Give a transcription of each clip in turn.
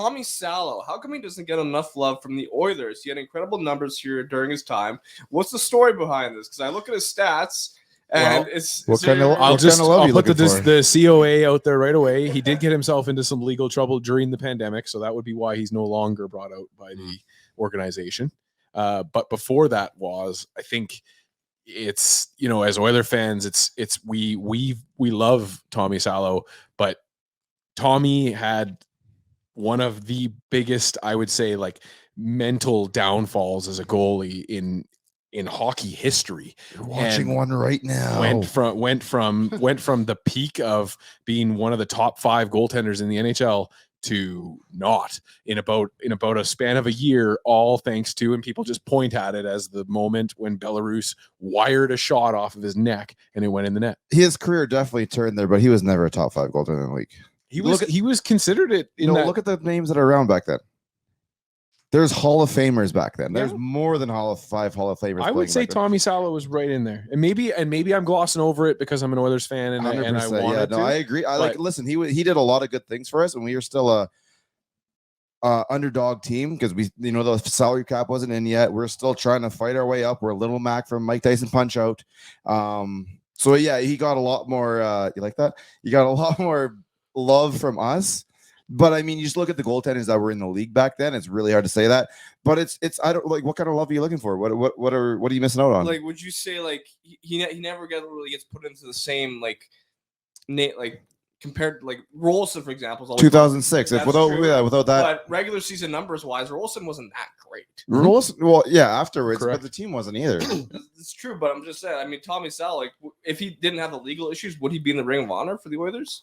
Tommy Salo, how come he doesn't get enough love from the Oilers? He had incredible numbers here during his time. What's the story behind this? Because I look at his stats, and I'll put the COA out there right away. He did get himself into some legal trouble during the pandemic, so that would be why he's no longer brought out by the organization. But before that I think it's, as Oiler fans, we love Tommy Salo, but Tommy had one of the biggest, I would say, like mental downfalls as a goalie in hockey history. You're watching one right now. Went from the peak of being one of the top 5 goaltenders in the NHL to not in about a span of a year, all thanks to, and people just point at it as the moment when Belarus wired a shot off of his neck and it went in the net. His career definitely turned there, but he was never a top 5 goaltender in the league. He was considered it. Look at the names that are around back then. There's Hall of Famers back then. There's more than 5 Hall of Famers. I would say Tommy Salo was right in there, and maybe I'm glossing over it because I'm an Oilers fan and I wanted to. I agree. Listen, he did a lot of good things for us, and we were still a underdog team because the salary cap wasn't in yet. We're still trying to fight our way up. We're a little Mac from Mike Tyson Punch Out. So yeah, he got a lot more. You like that? You got a lot more love from us. But I mean, you just look at the goaltenders that were in the league back then. It's really hard to say that. But it's I don't like, what kind of love are you looking for? What are you missing out on? Like, would you say like he never really gets put into the same compared to like Rolson, for example, 2006. Without that, but regular season numbers wise, Rolson wasn't that great. Rolson, well, yeah, afterwards, correct. But the team wasn't either. It's true, but I'm just saying. I mean, Tommy Salo, like, if he didn't have the legal issues, would he be in the Ring of Honor for the Oilers?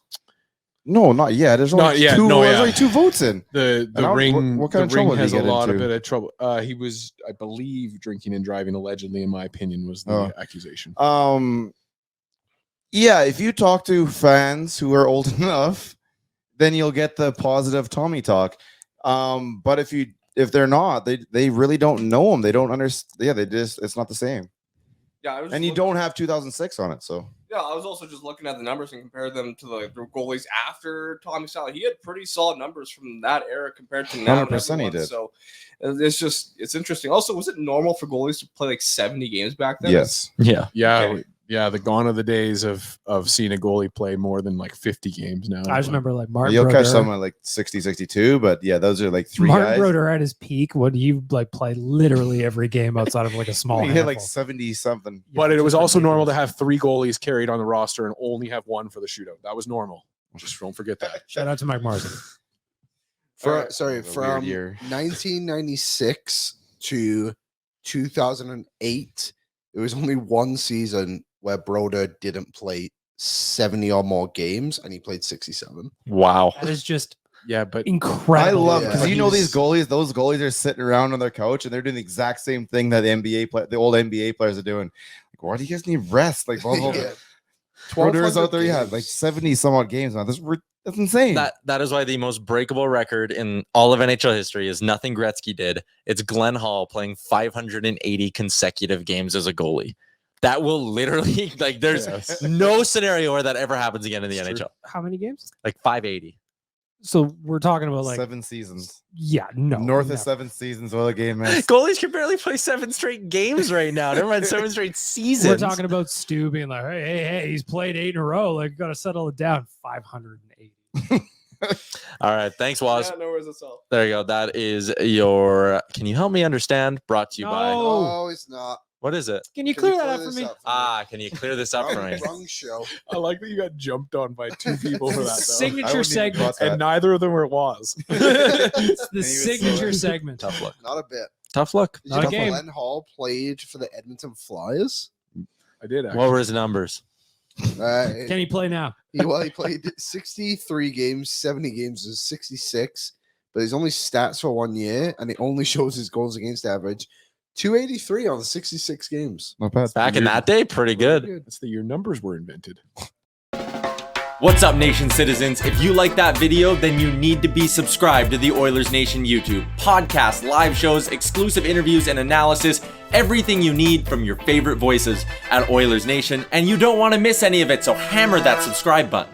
No, not yet. There's only only 2 votes in. The ring. What kind of trouble has a lot of bit of trouble. He was, I believe, drinking and driving allegedly. In my opinion, was the accusation. Yeah, if you talk to fans who are old enough, then you'll get the positive Tommy talk. But if they're not, they really don't know him. They don't understand. Yeah, it's not the same. Yeah, and you don't have 2006 on it, so. Yeah, I was also just looking at the numbers and compared them to the goalies after Tommy Salo. He had pretty solid numbers from that era compared to now. 100% he did. So it's interesting. Also, was it normal for goalies to play like 70 games back then? Yes. Yeah. Okay. Yeah, the gone of the days of seeing a goalie play more than like 50 games now. I just remember like Martin You'll Brodeur. catch someone like 60, 62, but yeah, those are like 3 Martin guys. Brodeur at his peak when he like played literally every game outside of like a small He hit like 70 something. But it was also normal to have 3 goalies carried on the roster and only have 1 for the shootout. That was normal. Just don't forget that. Shout out to Mike Marsden. From 1996 to 2008, there was only 1 season where Brodeur didn't play 70 or more games, and he played 67. Wow. That is just but incredible. I love because these goalies, those goalies are sitting around on their couch and they're doing the exact same thing that the old NBA players are doing. Like, why do you guys need rest? Like, Brodeur's out there, like 70 some odd games now. That's insane. That is why the most breakable record in all of NHL history is nothing Gretzky did. It's Glenn Hall playing 580 consecutive games as a goalie. That will literally, like, there's no scenario where that ever happens again in the NHL. How many games? Like 580. So we're talking about like 7 seasons. Yeah, no. North of 7 seasons while the game is. Goalies can barely play 7 straight games right now. Never mind 7 straight seasons. We're talking about Stu being like, hey, he's played 8 in a row. Like, you got to settle it down. 580. All right. Thanks, Waz. Yeah, no worries at all. There you go. That is your Can You Help Me Understand? Brought to you by. No, it's not. What is it? Can you clear that up for me? Can you clear this up for me? Wrong show. I like that you got jumped on by 2 people for that. Signature segment. And neither of them were was. It's the signature segment. Tough luck. Not a bit. Tough luck. Did you know Glenn Hall played for the Edmonton Flyers? I did, actually. What were his numbers? Can he play now? He played 63 games, 70 games is 66, but his only stats for 1 year, and it only shows his goals against average. 283 on 66 games. Not bad. Back in that day, pretty good. That's the year numbers were invented. What's up, Nation citizens? If you like that video, then you need to be subscribed to the Oilers Nation YouTube. Podcasts, live shows, exclusive interviews, and analysis. Everything you need from your favorite voices at Oilers Nation. And you don't want to miss any of it, so hammer that subscribe button.